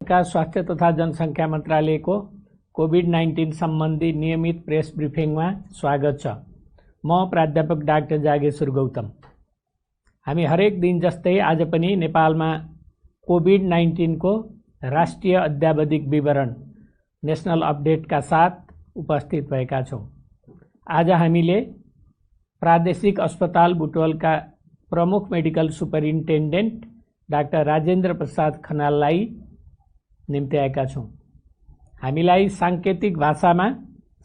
का स्वास्थ्य तथा जनसङ्ख्या मन्त्रालयको कोभिड-19 सम्बन्धी नियमित प्रेस ब्रिफिङमा स्वागत छ। म प्राध्यापक डाक्टर जागेश्वर गौतम। हामी हरेक दिन जस्तै आज पनि नेपालमा कोभिड-19 को राष्ट्रिय अद्यावधिक विवरण नेशनल अपडेटका साथ उपस्थित भएका छौं। आज हामीले प्रादेशिक अस्पताल बुटवलका प्रमुख medical superintendent doctor Rajendra Prasad खनाललाई निम्ति आएका छौं। हामीलाई सांकेतिक भाषामा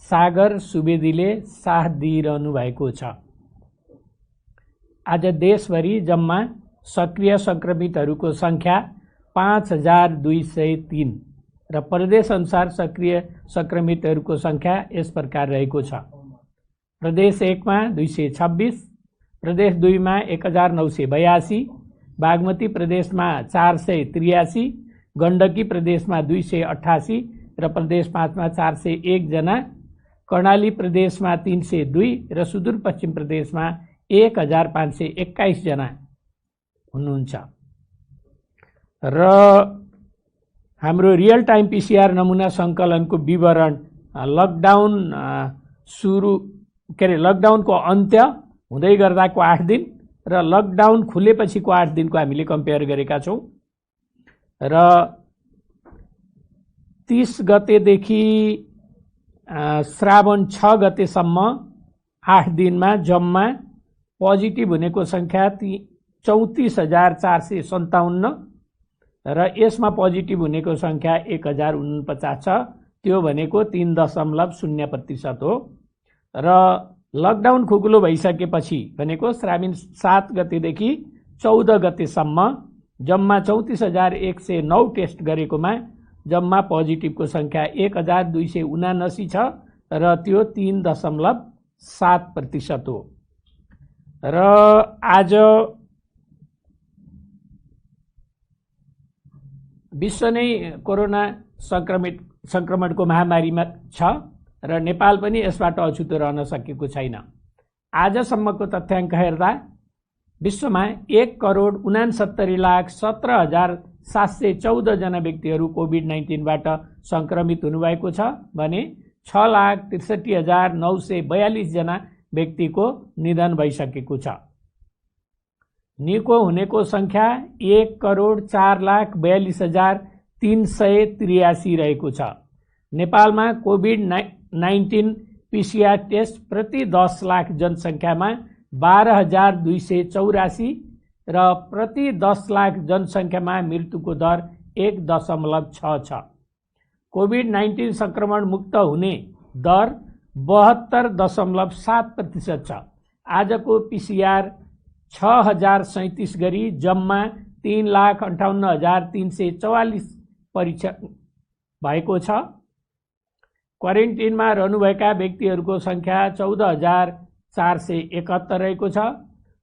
सागर सुवेदीले साथ दिइरहनु भएको छ। आज देशभरि जम्मा सक्रिय संक्रमितहरूको संख्या 5203 र प्रदेश अनुसार सक्रिय संक्रमितहरूको संख्या यस प्रकार रहेको छ। प्रदेश 1 मा 226, प्रदेश 2 मा 1982, बागमती प्रदेशमा 483, गण्डकी प्रदेशमा 288 र प्रदेश 5 मा 401 जना, कर्णाली प्रदेशमा 302 र सुदूरपश्चिम प्रदेशमा 1521 जना हुनुहुन्छ। र हाम्रो रियल टाइम पीसीआर नमुना संकलनको विवरण लकडाउनको अन्त्य हुँदै गर्दाको 8 दिन र लकडाउन खुलेपछिको 8 दिनको हामीले कम्पेयर गरेका छौं। र 30 गतेदेखि श्रावण 6 गतेसम्म 8 दिनमा जम्मा पोजिटिभ हुनेको संख्या 34457 र यसमा पोजिटिभ हुनेको संख्या 1049 छ। त्यो भनेको 3.0% हो। र लकडाउन खुकुलो भइसकेपछि भनेको श्रावण 7 गतेदेखि 14 गतेसम्म जम्मा 34109 टेस्ट गरेकोमा जम्मा पोजिटिभको संख्या 1279 छ र त्यो 3.7% हो। र आज विश्व नै कोरोना संक्रमणको महामारीमा छ र नेपाल पनि यसबाट अछुतो रहन सकेको छैन। आजसम्मको तथ्याङ्क हेर्दा विश्वमा 1,69,17,714 जना व्यक्तिहरू कोभिड-19 बाट संक्रमित हुनुभएको छ भने 6,63,942 जना व्यक्तिको निधन भइसकेको छ। निको हुनेको संख्या 1,04,42,383 रहेको छ। नेपालमा कोभिड-19 पीसीआर टेस्ट प्रति 10 लाख जनसङ्ख्यामा 12,284 र प्रति 10 लाख जनसङ्ख्यामा मृत्युको दर 1.6 छ। कोभिड-19 संक्रमण मुक्त हुने दर 72.7% छ। आजको पीसीआर 6037 गरी जम्मा 3,58,344 परीक्षा भएको छ। क्वारेन्टिनमा रहनुभएका व्यक्तिहरूको संख्या 14,471 रहेको छ।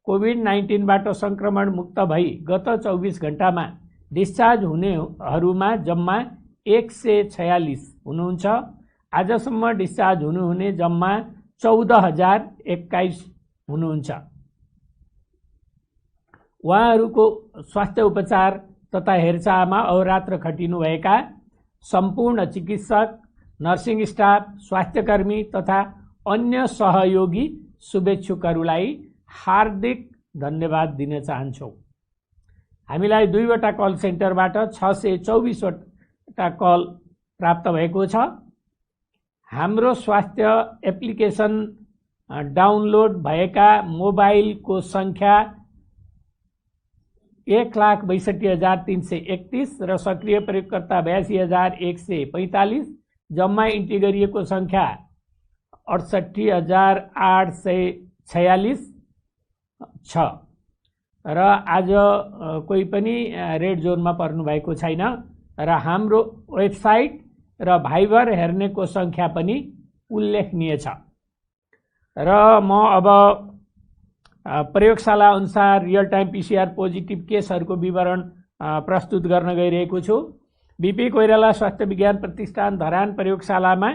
कोभिड-19 बाट संक्रमण मुक्त भई गत 24 घण्टामा डिस्चार्ज हुनेहरूमा जम्मा 146 हुनुहुन्छ। आजसम्म डिस्चार्ज हुनुहुने जम्मा 14,021 हुनुहुन्छ। उहाँहरूको स्वास्थ्य उपचार तथा हेरचाहमा अहोरात्र खटिनुभएका सम्पूर्ण चिकित्सक, नर्सिङ स्टाफ, स्वास्थ्यकर्मी तथा अन्य सहयोगी शुभेच्छुकहरूलाई हार्दिक धन्यवाद दिन चाहन्छौँ। हामीलाई 2 वटा कल सेन्टरबाट 624 वटा कल प्राप्त भएको छ। हाम्रो स्वास्थ्य एप्लिकेसन डाउनलोड भएका मोबाइलको संख्या 1,62,331 र सक्रिय प्रयोगकर्ता 82,145। जम्मा इन्ट्री गरिएको संख्या 68,846 छ। र आज कोही पनि रेड जोनमा पर्नु भएको छैन र हाम्रो वेबसाइट र भाइबर हेर्नेको संख्या पनि उल्लेखनीय छ। र म अब प्रयोगशाला अनुसार रियल टाइम पीसीआर पोजिटिभ केसहरूको विवरण प्रस्तुत गर्न गइरहेको छु। बीपी कोइराला स्वास्थ्य विज्ञान प्रतिष्ठान धरान प्रयोगशालामा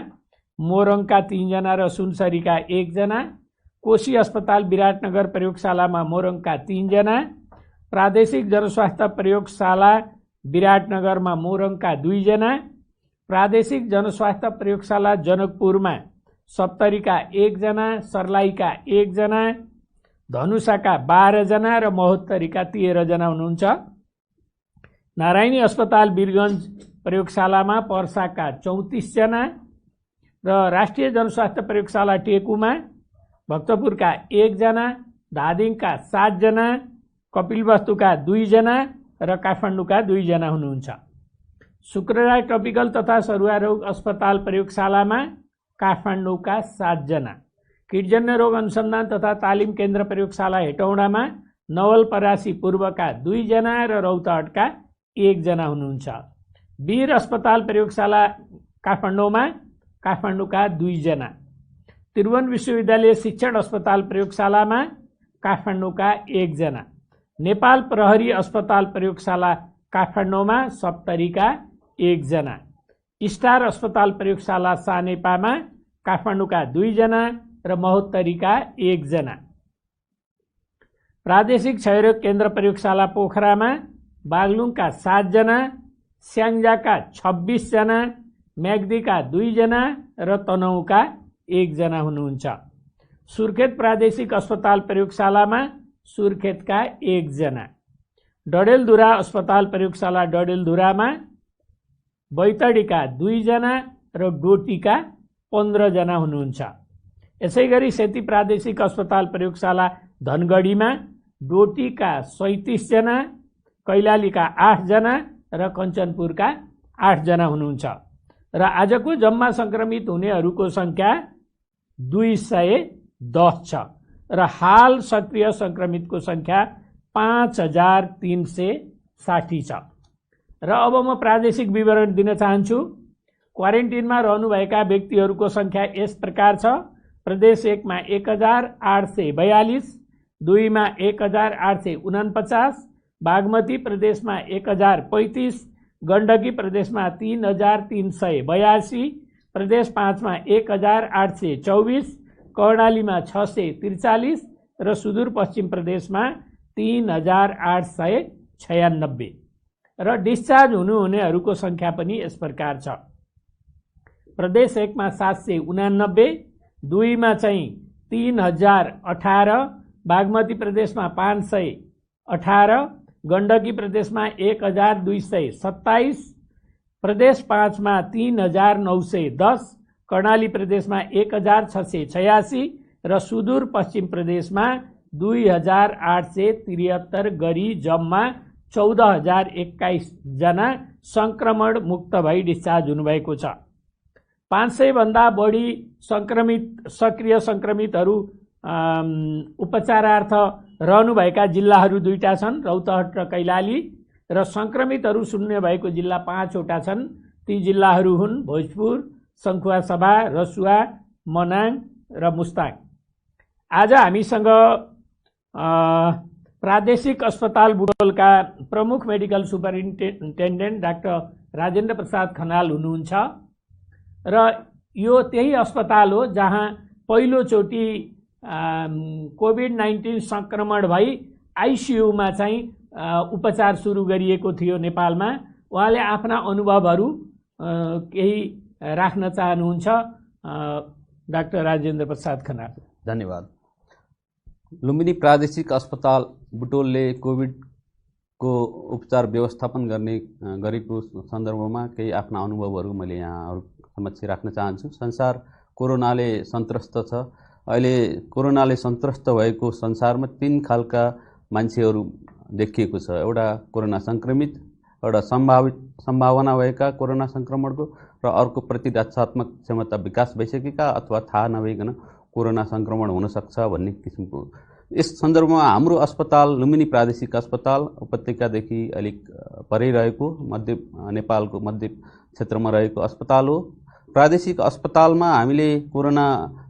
मोरङका 3 जना र सुनसरीका 1 जना, कोशी अस्पताल विराटनगर प्रयोगशालामा मोरङका 3 जना, प्रादेशिक जनस्वास्थ्य प्रयोगशाला विराटनगरमा मोरङका 2 जना, प्रादेशिक जनस्वास्थ्य प्रयोगशाला जनकपुरमा सप्तरीका 1 जना, सर्लाहीका 1 जना, धनुषाका 12 जना र महोत्तरीका 13 जना हुनुहुन्छ। नारायणी अस्पताल वीरगञ्ज प्रयोगशालामा पर्साका 34 जना र राष्ट्रिय जनस्वास्थ्य प्रयोगशाला टेकुमा भक्तपुरका 1 जना, धादिङका 7 जना, कपिलवस्तुका 2 जना र काठमाडौँका 2 जना हुनुहुन्छ। शुक्रराज ट्रपिकल तथा सरुवा रोग अस्पताल प्रयोगशालामा काठमाडौँका 7 जना, कीटजन्य रोग अनुसन्धान तथा तालिम केन्द्र प्रयोगशाला हेटौडामा नवलपरासी पूर्वका 2 जना र रौतहटका 1 जना हुनुहुन्छ। वीर अस्पताल प्रयोगशाला काठमाडौँमा काठमाडौँका 2 जना, त्रिभुवन विश्वविद्यालय शिक्षण अस्पताल प्रयोगशालामा काठमाडौँका 1 जना, नेपाल प्रहरी अस्पताल प्रयोगशाला काठमाडौँमा सप्तरीका 1 जना, स्टार अस्पताल प्रयोगशाला सानेपामा काठमाडौँका 2 जना र महोत्तरीका 1 जना, प्रादेशिक क्षयरोग केन्द्र प्रयोगशाला पोखरामा बागलुङका 7 जना, स्याङ्जाका 26 जना, म्याग्दीका 2 जना र तनहुँका 1 जना हुनुहुन्छ। सुर्खेत प्रादेशिक अस्पताल प्रयोगशालामा सुर्खेतका 1 जना, डडेलधुरा अस्पताल प्रयोगशाला डडेलधुरामा बैतडीका 2 जना र डोटीका 15 जना हुनुहुन्छ। यसैगरी सेती प्रादेशिक अस्पताल प्रयोगशाला धनगढीमा डोटीका 37 जना, कैलालीका 8 जना र कञ्चनपुरका 8 जना हुनुहुन्छ र आजको जम्मा सङ्क्रमित हुनेहरूको सङ्ख्या 210 छ र हाल सक्रिय सङ्क्रमितको सङ्ख्या 5360 छ। र अब म प्रादेशिक विवरण दिन चाहन्छु। क्वारेन्टिनमा रहनुभएका व्यक्तिहरूको सङ्ख्या यस प्रकार छ। प्रदेश 1 मा 1842, 2 मा 1849, बागमती प्रदेशमा 1035, गण्डकी प्रदेशमा 3382, प्रदेश 5 मा 1824, कर्णालीमा 643 र सुदूरपश्चिम प्रदेशमा 3896 र डिस्चार्ज हुनुहुनेहरूको सङ्ख्या पनि यस प्रकार छ। प्रदेश 1 मा 789, 2 मा चाहिँ 3018, बागमती प्रदेशमा 518, गण्डकी प्रदेशमा 1227, प्रदेश 5 मा 3910, कर्णाली प्रदेशमा 1686 र सुदूरपश्चिम प्रदेशमा 2873 गरी जम्मा 14021 जना सङ्क्रमण मुक्त भई डिस्चार्ज हुनुभएको छ। 500 भन्दा बढी सक्रिय सङ्क्रमितहरू उपचारार्थ रहनुभएका जिल्लाहरू 2टा छन्, रौतहट र कैलाली, र सङ्क्रमितहरू शून्य भएको जिल्ला 5 वटा छन्। ती जिल्लाहरू हुन् भोजपुर, सङ्खुवासभा, रसुवा, मनाङ र मुस्ताङ। आज हामीसँग प्रादेशिक अस्पताल बुटोलका प्रमुख medical superintendent doctor Rajendra Prasad Khanal हुनुहुन्छ र यो त्यही अस्पताल हो जहाँ पहिलोचोटि कोभिड-19 सङ्क्रमण भई आइसियुमा चाहिँ उपचार सुरु गरिएको थियो नेपालमा। उहाँले आफ्ना अनुभवहरू केही राख्न चाहनुहुन्छ। डाक्टर राजेन्द्र प्रसाद खनाल। धन्यवाद। लुम्बिनी प्रादेशिक अस्पताल बुटोलले कोभिडको उपचार व्यवस्थापन गरेको सन्दर्भमा केही आफ्ना अनुभवहरू मैले यहाँहरू समक्ष राख्न चाहन्छु। संसार कोरोनाले सन्त्रस्त छ। अहिले कोरोनाले सन्त्रस्त भएको संसारमा 3 खालका मान्छेहरू देखिएको छ। एउटा कोरोना सङ्क्रमित, एउटा सम्भावना भएका कोरोना सङ्क्रमणको, र अर्को प्रतिरक्षात्मक क्षमता विकास भइसकेका अथवा थाहा नभइकन कोरोना सङ्क्रमण हुनसक्छ भन्ने किसिमको। यस सन्दर्भमा हाम्रो अस्पताल लुम्बिनी प्रादेशिक अस्पताल उपत्यकादेखि अलिक परै रहेको नेपालको मध्य क्षेत्रमा रहेको अस्पताल हो। प्रादेशिक अस्पतालमा हामीले कोरोना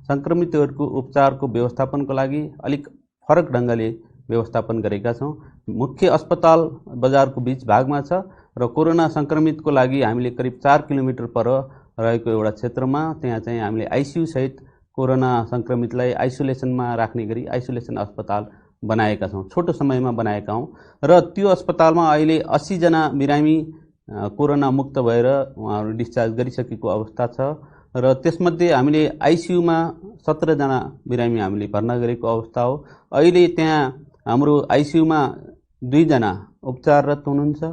सङ्क्रमितहरूको उपचारको व्यवस्थापनको लागि अलिक फरक ढङ्गले व्यवस्थापन गरेका छौँ। मुख्य अस्पताल बजारको बीच भागमा छ र कोरोना सङ्क्रमितको लागि हामीले करिब 4 किलोमिटर पर रहेको एउटा क्षेत्रमा त्यहाँ हामीले आइसियु सहित कोरोना सङ्क्रमितलाई आइसोलेसनमा राख्ने गरी आइसोलेसन अस्पताल बनाएका छौँ, छोटो समयमा बनाएका हौँ र त्यो अस्पतालमा अहिले 80 जना बिरामी कोरोना मुक्त भएर उहाँहरू डिस्चार्ज गरिसकेको अवस्था छ र त्यसमध्ये हामीले आइसियुमा 17 जना बिरामी हामीले भर्ना गरेको अवस्था हो। अहिले त्यहाँ हाम्रो आइसियुमा 2 जना उपचाररत हुनुहुन्छ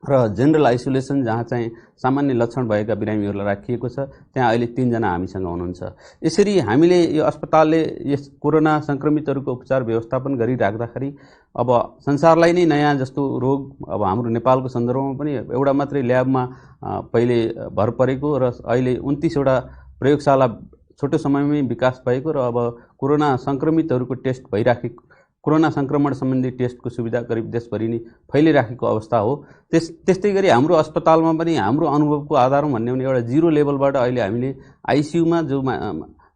र जेनरल आइसोलेसन जहाँ चाहिँ सामान्य लक्षण भएका बिरामीहरूलाई राखिएको छ त्यहाँ अहिले 3 जना हामीसँग हुनुहुन्छ। यसरी हामीले यो अस्पतालले यस कोरोना संक्रमितहरूको उपचार व्यवस्थापन गरिराख्दाखेरि अब संसारलाई नै नयाँ जस्तो रोग अब हाम्रो नेपालको सन्दर्भमा पनि एउटा मात्रै ल्याबमा पहिले भर परेको र अहिले 29 वटा प्रयोगशाला छोटो समयमै विकास भएको र अब कोरोना संक्रमितहरूको टेस्ट भइराखेको, कोरोना संक्रमण सम्बन्धी टेस्टको सुविधा करिब देशभरि नै फैलिराखेको अवस्था हो। त्यस्तै गरी हाम्रो अस्पतालमा पनि हाम्रो अनुभवको आधारमा भन्ने भने एउटा 0 लेभलबाट अहिले हामीले आइसियुमा जो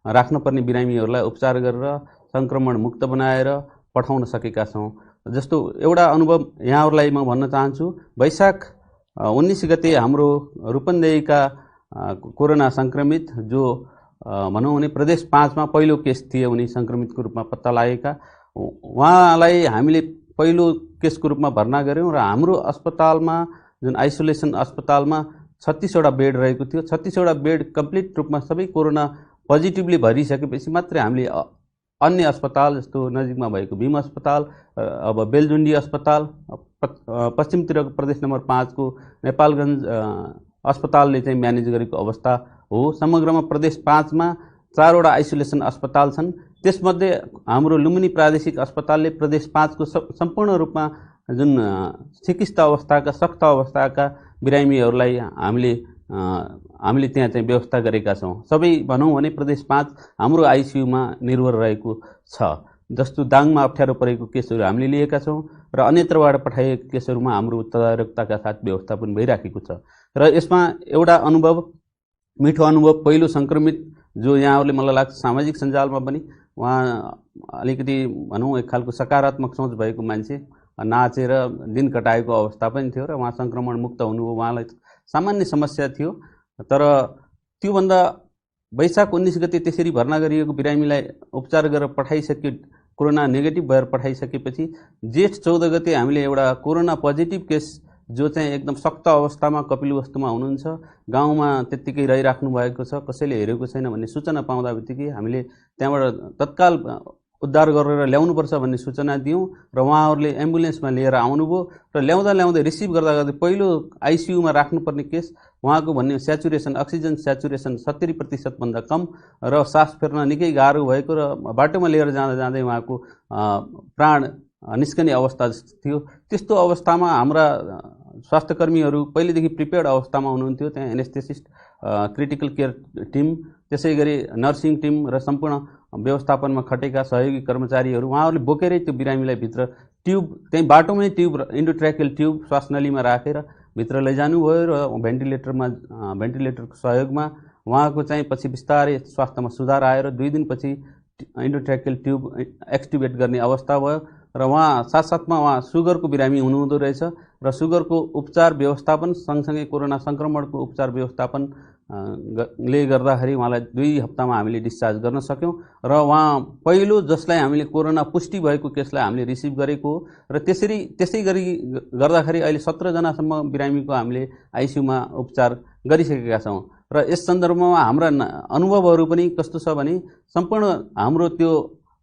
राख्नुपर्ने बिरामीहरूलाई उपचार गरेर संक्रमण मुक्त बनाएर पठाउन सकेका छौँ। जस्तो एउटा अनुभव यहाँहरूलाई म भन्न चाहन्छु, वैशाख 19 गते हाम्रो रूपन्देहीका कोरोना संक्रमित जो भनौँ भने प्रदेश 5 मा पहिलो केस थिए, उनी संक्रमितको रूपमा पत्ता लागेका, उहाँलाई हामीले पहिलो केसको रूपमा भर्ना गऱ्यौँ र हाम्रो अस्पतालमा जुन आइसोलेसन अस्पतालमा 36 वटा बेड रहेको थियो, 36 वटा बेड कम्प्लिट रूपमा सबै कोरोना पोजिटिभली भरिसकेपछि मात्रै हामीले अन्य अस्पताल जस्तो नजिकमा भएको भीम अस्पताल, अब बेलजुन्डी अस्पताल, पश्चिमतिरको प्रदेश नम्बर 5 को नेपालगञ्ज अस्पतालले चाहिँ म्यानेज गरेको अवस्था हो। समग्रमा प्रदेश 5 मा 4 वटा आइसोलेसन अस्पताल छन्। त्यसमध्ये हाम्रो लुम्बिनी प्रादेशिक अस्पतालले प्रदेश 5 को सम्पूर्ण रूपमा जुन चिकित्सा अवस्थाका सख्त अवस्थाका बिरामीहरूलाई हामीले त्यहाँ चाहिँ व्यवस्था गरेका छौँ। सबै भनौँ भने प्रदेश 5 हाम्रो आइसियुमा निर्भर रहेको छ। जस्तो दाङमा अप्ठ्यारो परेको केसहरू हामीले लिएका छौँ र अन्यत्रबाट पठाइएका केसहरूमा हाम्रो तदारकताका साथ व्यवस्थापन भइराखेको छ। र यसमा एउटा अनुभव, मिठो अनुभव, पहिलो संक्रमित जो यहाँहरूले मलाई लाग्छ सामाजिक सञ्जालमा पनि उहाँ अलिकति भनौँ एक खालको सकारात्मक सोच भएको मान्छे, नाचेर दिन कटाएको अवस्था पनि थियो र उहाँ संक्रमण मुक्त हुनुभयो। उहाँलाई सामान्य समस्या थियो, तर त्योभन्दा वैशाख 19 गते त्यसरी भर्ना गरिएको बिरामीलाई उपचार गरेर पठाइसके, कोरोना नेगेटिभ भएर पठाइसकेपछि जेठ 14 गते हामीले एउटा कोरोना पोजिटिभ केस जो चाहिँ एकदम सख्त अवस्थामा कपिलवस्तुमा हुनुहुन्छ, गाउँमा त्यत्तिकै रहिराख्नु भएको छ, कसैले हेरेको छैन भन्ने सूचना पाउँदा बित्तिकै हामीले त्यहाँबाट तत्काल उद्धार गरेर ल्याउनुपर्छ भन्ने सूचना दियौँ र उहाँहरूले एम्बुलेन्समा लिएर आउनुभयो र ल्याउँदै रिसिभ गर्दा पहिलो आइसियुमा राख्नुपर्ने केस, उहाँको भन्ने स्याचुरेसन, अक्सिजन स्याचुरेसन 70% भन्दा कम र सास फेर्न निकै गाह्रो भएको र बाटोमा लिएर जाँदै उहाँको प्राण निस्कने अवस्था थियो। त्यस्तो अवस्थामा हाम्रा स्वास्थ्यकर्मीहरू पहिलेदेखि प्रिपेयर्ड अवस्थामा हुनुहुन्थ्यो। त्यहाँ एनेस्थेसिस्ट, क्रिटिकल केयर टिम, त्यसै गरी नर्सिङ टिम र सम्पूर्ण व्यवस्थापनमा खटेका सहयोगी कर्मचारीहरू, उहाँहरूले बोकेरै त्यो बिरामीलाई भित्र ट्युब, त्यहीँ बाटोमै ट्युब, इन्डोट्र्याकियल ट्युब श्वासनलीमा राखेर भित्र लैजानुभयो र भेन्टिलेटरको सहयोगमा उहाँको चाहिँ पछि बिस्तारै स्वास्थ्यमा सुधार आएर 2 दिनपछि इन्डोट्र्याकियल ट्युब एक्सट्युबेट गर्ने अवस्था भयो र उहाँ साथसाथमा उहाँ सुगरको बिरामी हुनुहुँदो रहेछ र सुगरको उपचार व्यवस्थापन सँगसँगै कोरोना संक्रमणको उपचार व्यवस्थापन ले गर्दाखेरि उहाँलाई 2 हप्तामा हामीले डिस्चार्ज गर्न सक्यौँ र उहाँ पहिलो जसलाई हामीले कोरोना पुष्टि भएको केसलाई हामीले रिसिभ गरेको हो र त्यसै गरी गर्दाखेरि अहिले 17 जनासम्म बिरामीको हामीले आइसियुमा उपचार गरिसकेका छौँ। र यस सन्दर्भमा हाम्रा अनुभवहरू पनि कस्तो छ भने सम्पूर्ण हाम्रो त्यो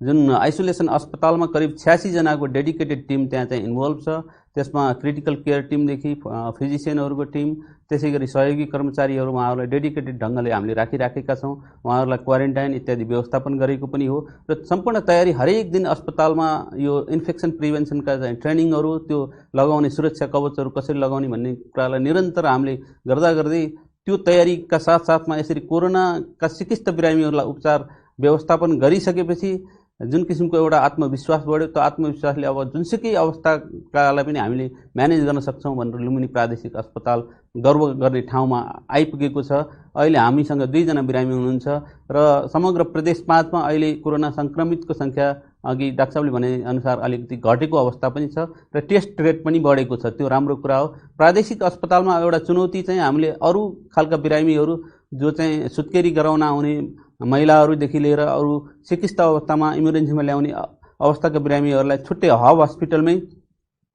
जुन आइसोलेसन अस्पतालमा करिब 86 जनाको डेडिकेटेड टिम त्यहाँ चाहिँ इन्भल्भ छ। त्यसमा क्रिटिकल केयर टिमदेखि फिजिसियनहरूको टिम, त्यसै गरी सहयोगी कर्मचारीहरू उहाँहरूलाई डेडिकेटेड ढङ्गले हामीले राखिराखेका छौँ। उहाँहरूलाई क्वारेन्टाइन इत्यादि व्यवस्थापन गरेको पनि हो र सम्पूर्ण तयारी हरेक दिन अस्पतालमा यो इन्फेक्सन प्रिभेन्सनका चाहिँ ट्रेनिङहरू, त्यो लगाउने सुरक्षा कवचहरू कसरी लगाउने भन्ने कुरालाई निरन्तर हामीले गर्दै त्यो तयारीका साथसाथमा यसरी कोरोनाका सिकिस्त बिरामीहरूलाई उपचार व्यवस्थापन गरिसकेपछि जुन किसिमको एउटा आत्मविश्वास बढ्यो, त्यो आत्मविश्वासले अब जुनसुकै अवस्थाकालाई पनि हामीले म्यानेज गर्न सक्छौँ भनेर लुम्बिनी प्रादेशिक अस्पताल गर्व गर्ने ठाउँमा आइपुगेको छ। अहिले हामीसँग 2 जना बिरामी हुनुहुन्छ र समग्र प्रदेश 5 मा अहिले कोरोना संक्रमितको सङ्ख्या अघि डाक्टर साहबले भने अनुसार अलिकति घटेको अवस्था पनि छ र टेस्ट रेट पनि बढेको छ। त्यो राम्रो कुरा हो। प्रादेशिक अस्पतालमा एउटा चुनौती चाहिँ हामीले अरू खालका बिरामीहरू जो चाहिँ सुत्केरी गराउन आउने महिलाहरूदेखि लिएर अरू चिकित्सा अवस्थामा इमर्जेन्सीमा ल्याउने अवस्थाका बिरामीहरूलाई छुट्टै हब हस्पिटलमै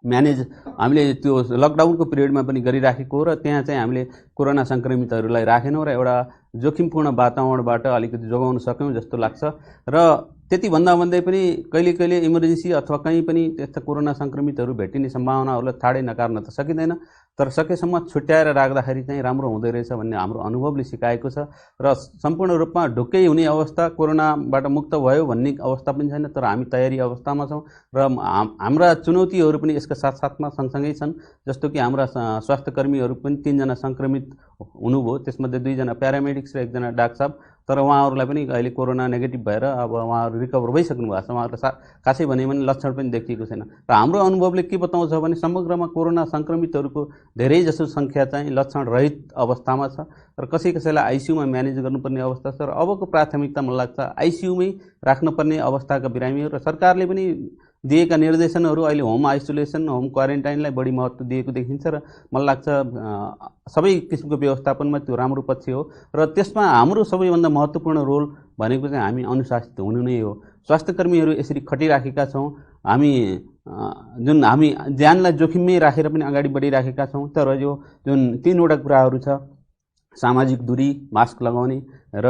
म्यानेज हामीले त्यो लकडाउनको पिरियडमा पनि गरिराखेको हो र त्यहाँ चाहिँ हामीले कोरोना सङ्क्रमितहरूलाई राखेनौँ र एउटा जोखिमपूर्ण वातावरणबाट अलिकति जोगाउन सक्यौँ जस्तो लाग्छ। र त्यति भन्दा भन्दै पनि कहिले कहिले इमर्जेन्सी अथवा कहीँ पनि त्यस्ता कोरोना सङ्क्रमितहरू भेटिने सम्भावनाहरूलाई ठाडै नकार्न त सकिँदैन, तर सकेसम्म छुट्याएर राख्दाखेरि चाहिँ राम्रो हुँदै रहेछ भन्ने हाम्रो अनुभवले सिकाएको छ। र सम्पूर्ण रूपमा ढुक्कै हुने अवस्था, कोरोनाबाट मुक्त भयो भन्ने अवस्था पनि छैन, तर हामी तयारी अवस्थामा छौँ र हाम्रा चुनौतीहरू पनि यसका साथसाथमा सँगसँगै छन्। जस्तो कि हाम्रा स्वास्थ्यकर्मीहरू पनि 3 जना सङ्क्रमित हुनुभयो, त्यसमध्ये 2 जना प्यारामेडिक्स र 1 जना डाक्टर साहब, तर उहाँहरूलाई पनि अहिले कोरोना नेगेटिभ भएर अब उहाँहरू रिकभर भइसक्नु भएको छ। उहाँहरूलाई खासै भने पनि लक्षण पनि देखिएको छैन। र हाम्रो अनुभवले के बताउँछ भने समग्रमा कोरोना सङ्क्रमितहरूको धेरैजसो सङ्ख्या चाहिँ लक्षण रहित अवस्थामा छ र कसैलाई आइसियुमा म्यानेज गर्नुपर्ने अवस्था छ। र अबको प्राथमिकता मलाई लाग्छ आइसियुमै राख्नुपर्ने अवस्थाका बिरामीहरू, र सरकारले पनि दिएका निर्देशनहरू अहिले होम आइसोलेसन, होम क्वारेन्टाइनलाई बढी महत्त्व दिएको देखिन्छ र मलाई लाग्छ सबै किसिमको व्यवस्थापनमा त्यो राम्रो पक्ष हो। र त्यसमा हाम्रो सबैभन्दा महत्त्वपूर्ण रोल भनेको चाहिँ हामी अनुशासित हुनु नै हो। स्वास्थ्यकर्मीहरू यसरी खटिराखेका छौँ, हामी हामी ज्यानलाई जोखिममै राखेर पनि अगाडि बढिराखेका छौँ, तर यो जुन 3वटा कुराहरू छ, सामाजिक दूरी, मास्क लगाउने र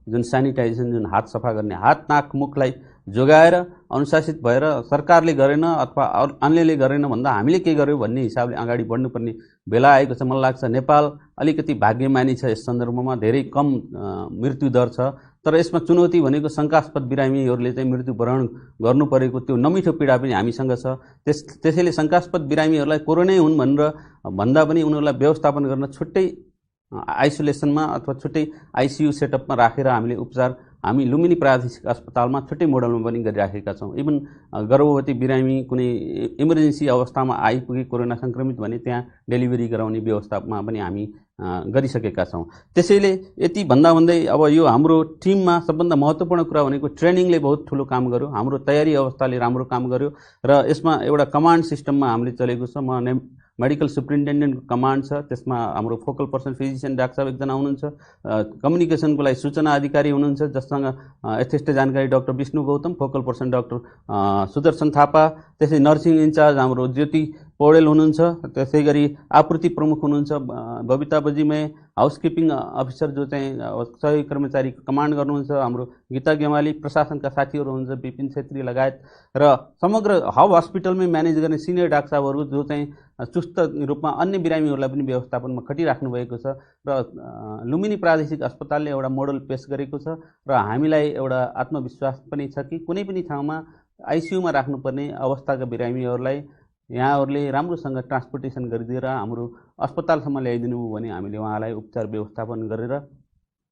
जुन सेनिटाइजेसन, जुन हात सफा गर्ने, हात नाक मुखलाई जोगाएर अनुशासित भएर सरकारले गरेन अथवा अन्यले गरेन भन्दा हामीले के गर्यौँ भन्ने हिसाबले अगाडि बढ्नुपर्ने बेला आएको छ। मलाई लाग्छ नेपाल अलिकति भाग्यमानी छ यस सन्दर्भमा, धेरै कम मृत्युदर छ। तर यसमा चुनौती भनेको शङ्कास्पद बिरामीहरूले चाहिँ मृत्युवरण गर्नु परेको त्यो नमिठो पीडा पनि हामीसँग छ। त्यसैले शङ्कास्पद बिरामीहरूलाई कोरोनै हुन् भनेर भन्दा पनि उनीहरूलाई व्यवस्थापन गर्न छुट्टै आइसोलेसनमा अथवा छुट्टै आइसियु सेटअपमा राखेर हामीले उपचार हामी लुम्बिनी प्रादेशिक अस्पतालमा छुट्टै मोडलमा पनि गरिराखेका छौँ। इभन गर्भवती बिरामी कुनै इमर्जेन्सी अवस्थामा आइपुगे कोरोना सङ्क्रमित भने त्यहाँ डेलिभरी गराउने व्यवस्थामा पनि हामी गरिसकेका छौँ। त्यसैले यति भन्दा भन्दै अब यो हाम्रो टिममा सबभन्दा महत्त्वपूर्ण कुरा भनेको ट्रेनिङले बहुत ठुलो काम गर्यो, हाम्रो तयारी अवस्थाले राम्रो काम गर्यो र यसमा एउटा कमान्ड सिस्टममा हामीले चलेको छ। म मेडिकल सुप्रिन्टेन्डेन्टको कमान्ड छ, त्यसमा हाम्रो फोकल पर्सन फिजिसियन डाक्टर साहब 1 जना हुनुहुन्छ, कम्युनिकेसनको लागि सूचना अधिकारी हुनुहुन्छ जससँग यथेष्ट जानकारी doctor Vishnu Gautam, focal person doctor Sudarshan Thapa, त्यसै नर्सिङ इन्चार्ज हाम्रो ज्योति पौडेल हुनुहुन्छ, त्यसै गरी आपूर्ति प्रमुख हुनुहुन्छ बबिता बजिमय, हाउसकिपिङ अफिसर जो चाहिँ सहयोगी कर्मचारी कमान्ड गर्नुहुन्छ हाम्रो गीता गेमाली, प्रशासनका साथीहरू हुनुहुन्छ विपिन छेत्री लगायत, र समग्र हब हस्पिटलमै म्यानेज गर्ने सिनियर डाक्टर साहबहरू जो चाहिँ चुस्त रूपमा अन्य बिरामीहरूलाई पनि व्यवस्थापनमा खटिराख्नु भएको छ। र लुम्बिनी प्रादेशिक अस्पतालले एउटा मोडल पेश गरेको छ र हामीलाई एउटा आत्मविश्वास पनि छ कि कुनै पनि ठाउँमा आइसियुमा राख्नुपर्ने अवस्थाका बिरामीहरूलाई यहाँहरूले राम्रोसँग ट्रान्सपोर्टेसन गरिदिएर हाम्रो अस्पतालसम्म ल्याइदिनु भयो भने हामीले उहाँलाई उपचार व्यवस्थापन गरेर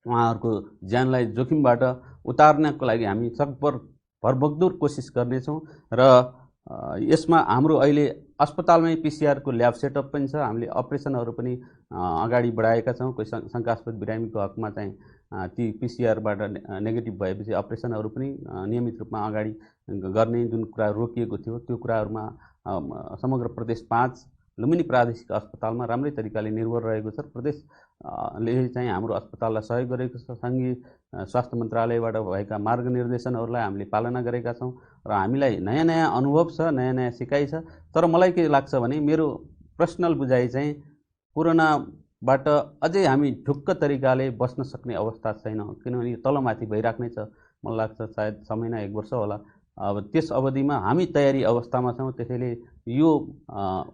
उहाँहरूको ज्यानलाई जोखिमबाट उतार्नको लागि हामी सकभर भरभक्दुर कोसिस गर्नेछौँ। र यसमा हाम्रो अहिले अस्पतालमै पिसिआरको ल्याब सेटअप पनि छ, हामीले अपरेसनहरू पनि अगाडि बढाएका छौँ। कोही शङ्कास्पद बिरामीको हकमा चाहिँ ती पिसिआरबाट नेगेटिभ भएपछि अपरेसनहरू पनि नियमित रूपमा अगाडि गर्ने जुन कुरा रोकिएको थियो त्यो कुराहरूमा समग्र प्रदेश 5 लुम्बिनी प्रादेशिक अस्पतालमा राम्रै तरिकाले निर्भर रहेको छ। प्रदेशले चाहिँ हाम्रो अस्पताललाई सहयोग गरेको छ। सङ्घीय स्वास्थ्य मन्त्रालयबाट भएका मार्गनिर्देशनहरूलाई हामीले पालना गरेका छौँ र हामीलाई नयाँ नयाँ अनुभव छ, नयाँ नयाँ सिकाइ छ। तर मलाई के लाग्छ भने मेरो पर्सनल बुझाइ चाहिँ कोरोनाबाट अझै हामी ढुक्क तरिकाले बस्न सक्ने अवस्था छैन, किनभने तलमाथि भइराख्नै छ। मलाई लाग्छ सायद 6 महिना 1 वर्ष होला। अब त्यस अवधिमा हामी तयारी अवस्थामा छौँ। त्यसैले यो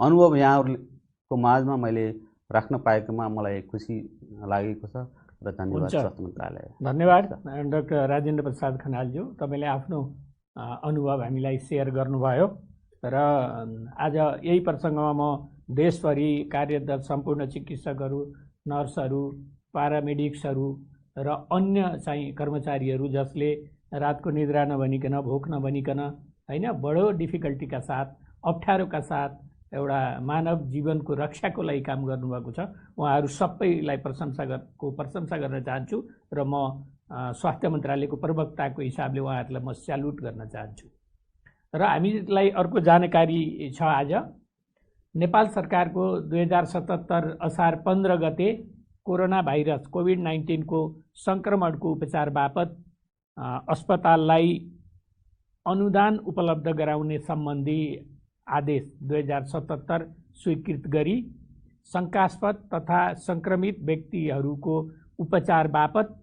अनुभव यहाँहरूको माझमा मैले राख्न पाएकोमा मलाई खुसी लागेको छ र धन्यवाद स्वास्थ्य मन्त्रालय। धन्यवाद डाक्टर राजेन्द्र प्रसाद खनालज्यू, तपाईँले आफ्नो अनुभव हामीलाई सेयर गर्नुभयो र आज यही प्रसङ्गमा म देशभरि कार्यरत सम्पूर्ण चिकित्सकहरू, नर्सहरू, प्यारामेडिक्सहरू र अन्य चाहिँ कर्मचारीहरू जसले रातको निद्रा नभनिकन, भोक नभनिकन हैन बडो डिफिकल्टीका साथ, अप्ठ्यारोका साथ एउटा मानव जीवनको रक्षाको लागि काम गर्नुभएको छ, उहाँहरू सबैलाई प्रशंसा गर्न चाहन्छु र म स्वास्थ्य मन्त्रालयको प्रवक्ताको हिसाबले उहाँहरूलाई म स्यालुट गर्न चाहन्छु। र हामीलाई अर्को जानकारी छ, आज नेपाल सरकारको 2077 असार 15 गते कोरोना भाइरस कोभिड-19 को सङ्क्रमणको उपचार बापत अस्पताललाई अनुदान उपलब्ध गराउने सम्बन्धी आदेश 2077 स्वीकृत गरी शङ्कास्पद तथा सङ्क्रमित व्यक्तिहरूको उपचार बापत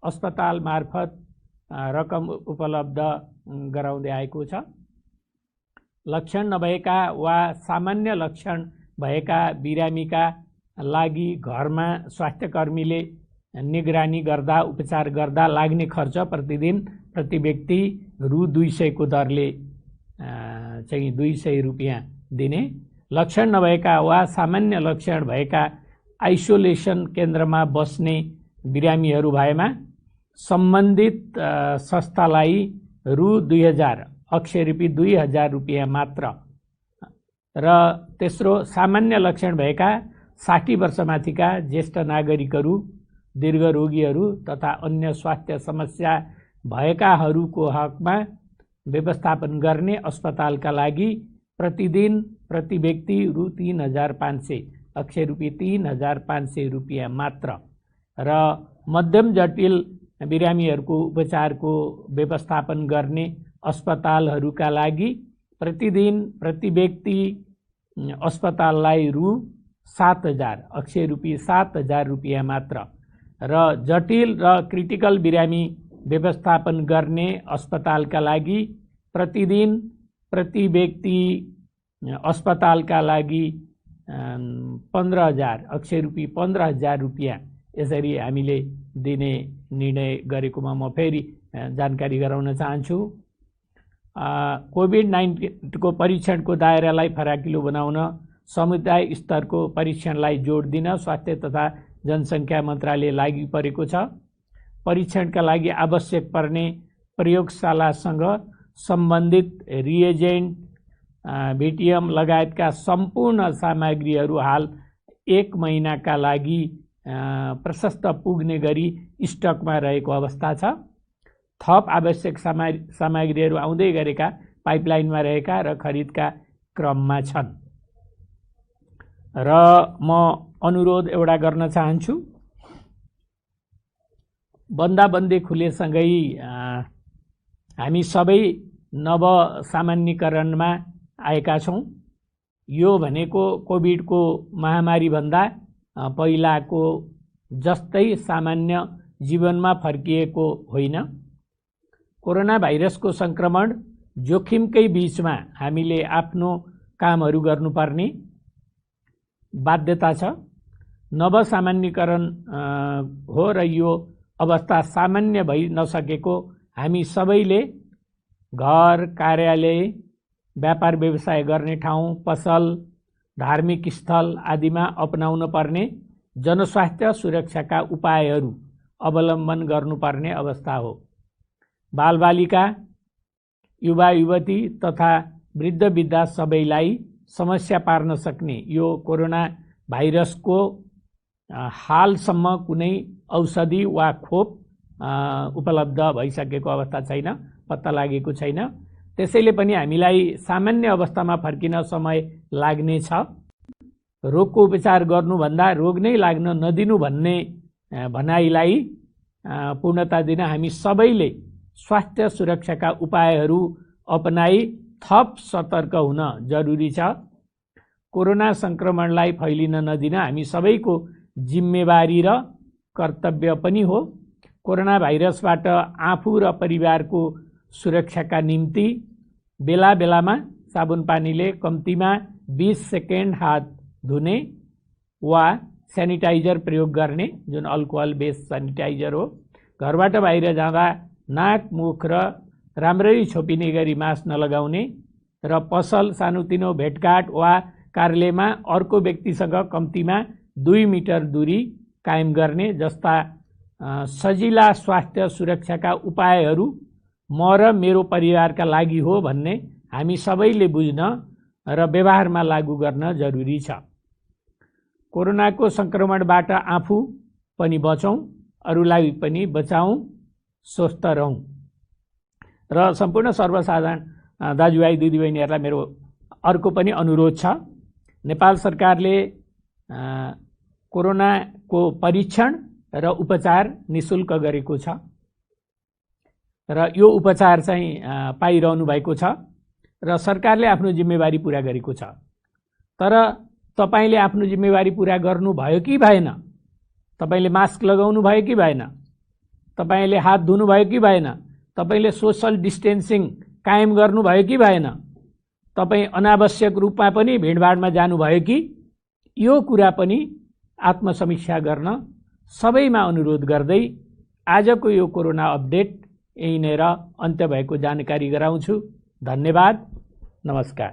अस्पताल मार्फत रकम उपलब्ध गराउँदै आएको छ। लक्षण नभएका वा सामान्य लक्षण भएका बिरामीका लागि घरमा स्वास्थ्यकर्मीले निगरानी गर्दा उपचार गर्दा लाग्ने खर्च प्रतिदिन प्रति व्यक्ति रु 200 को दरले चाहिँ 200 रुपियाँ दिने। लक्षण नभएका वा सामान्य लक्षण भएका आइसोलेसन केन्द्रमा बस्ने बिरामीहरू भएमा सम्बन्धित संस्थालाई रु 2000 अक्षय रूपी 2000 रुपियाँ मात्र। र तेस्रो, सामान्य लक्षण भएका 60 वर्षमाथिका ज्येष्ठ नागरिकहरू, दीर्घरोगीहरू तथा अन्य स्वास्थ्य समस्या भएकाहरूको हकमा व्यवस्थापन गर्ने अस्पतालका लागि प्रतिदिन प्रति व्यक्ति रु 3500 अक्षय रूपी 3500 रुपियाँ मात्र। र मध्यम जटिल बिरामीहरूको उपचारको व्यवस्थापन गर्ने अस्पतालहरूका लागि प्रतिदिन प्रति व्यक्ति अस्पताललाई रु 7000 अक्षय रूपी 7000 रुपियाँ मात्र। र जटिल र क्रिटिकल बिरामी व्यवस्थापन गर्ने अस्पतालका लागि प्रतिदिन प्रति व्यक्ति अस्पतालका लागि 15000 अक्षय रूपी 15000 रुपियाँ यसरी हामीले दिने निर्णय गरेकोमा म फेरि जानकारी गराउन चाहन्छु। कोभिड-19 को परीक्षणको दायरालाई फराकिलो बनाउन समुदाय स्तरको परीक्षणलाई जोड दिन स्वास्थ्य तथा जनसङ्ख्या मन्त्रालय लागि परेको छ। परीक्षणका लागि आवश्यक पर्ने प्रयोगशालासँग सम्बन्धित रिएजेन्ट, भिटिएम लगायतका सम्पूर्ण सामग्रीहरू हाल 1 महिनाका लागि प्रशस्त पुग्ने गरी स्टकमा रहेको अवस्था छ। थप आवश्यक सामग्रीहरू आउँदै गरेका, पाइपलाइनमा रहेका र खरिदका क्रममा छन्। र म अनुरोध एउटा गर्न चाहन्छु, बन्दाबन्दी खुलेसँगै हामी सबै नव सामान्यीकरणमा आएका छौँ। यो भनेको कोभिडको महामारीभन्दा पहिलाको जस्तै सामान्य जीवनमा फर्किएको होइन। कोरोना भाइरसको सङ्क्रमण जोखिमकै बीचमा हामीले आफ्नो कामहरू गर्नुपर्ने बाध्यता छ। नव सामान्यीकरण हो र यो अवस्था सामान्य भइ नसकेको हामी सबैले घर, कार्यालय, व्यापार व्यवसाय गर्ने ठाउँ, पसल, धार्मिक स्थल आदिमा अपनाउन पर्ने जनस्वास्थ्य सुरक्षाका उपायहरू अवलम्बन गर्नुपर्ने अवस्था हो। बालबालिका, युवा युवती तथा वृद्ध वृद्धा सबैलाई समस्या पार्न सक्ने यो कोरोना भाइरसको हालसम्म कुनै औषधि वा खोप उपलब्ध भइसकेको अवस्था छैन, पत्ता लागेको छैन। त्यसैले पनि हामीलाई सामान्य अवस्थामा फर्किन समय लाग्नेछ। रोगको उपचार गर्नुभन्दा रोग नै लाग्न नदिनु भन्ने भनाइलाई पूर्णता दिन हामी सबैले स्वास्थ्य सुरक्षाका उपायहरू अपनाई थप सतर्क हुन जरुरी छ। कोरोना सङ्क्रमणलाई फैलिन नदिन हामी सबैको जिम्मेवारी र कर्तव्य पनि हो। कोरोना भाइरसबाट आफू र परिवारको सुरक्षाका निम्ति बेला बेलामा साबुन पानीले कम्तीमा 20 सेकेन्ड हात धुने वा सेनिटाइजर प्रयोग गर्ने, जुन अल्कोहल बेस्ड सेनिटाइजर हो। घरबाट बाहिर जाँदा नाक, मुख र राम्ररी छोपिने गरी मास्क नलगाउने र पसल, सानोतिनो भेटघाट वा कार्यालयमा अर्को व्यक्तिसँग कम्तीमा 2 मिटर दूरी कायम गर्ने जस्ता सजिला स्वास्थ्य सुरक्षाका उपायहरू म र मेरो परिवारका लागि हो भन्ने हामी सबैले बुझ्न र व्यवहारमा लागू गर्न जरुरी छ। कोरोनाको सङ्क्रमणबाट आफू पनि बचौँ, अरूलाई पनि बचाउँ, स्वस्थ रहौँ। र सम्पूर्ण सर्वसाधारण दाजुभाइ दिदीबहिनीहरूलाई मेरो अर्को पनि अनुरोध छ। नेपाल सरकारले कोरोनाको परीक्षण र उपचार निशुल्क गरेको छ। र यो उपचार चाहिँ पाइरहनु भएको छ र सरकारले आफ्नो जिम्मेवारी पुरा गरेको छ। तर तपाईले आफ्नो जिम्मेवारी पुरा गर्नुभयो कि भएन? तपाईले मास्क लगाउनु भयो कि भएन? तपाईले हात धुनु भयो कि भएन? तपाईले सोशल डिस्टेन्सिङ कायम गर्नुभयो कि भएन? तपाई अनावश्यक रूपमा पनि भिडभाडमा जानुभयो कि? यो कुरा पनि आत्मसमीक्षा गर्न सबैमा अनुरोध गर्दै आजको यो कोरोना अपडेट यहीँनेर अन्त्य भएको जानकारी गराउँछु। धन्यवाद, नमस्कार।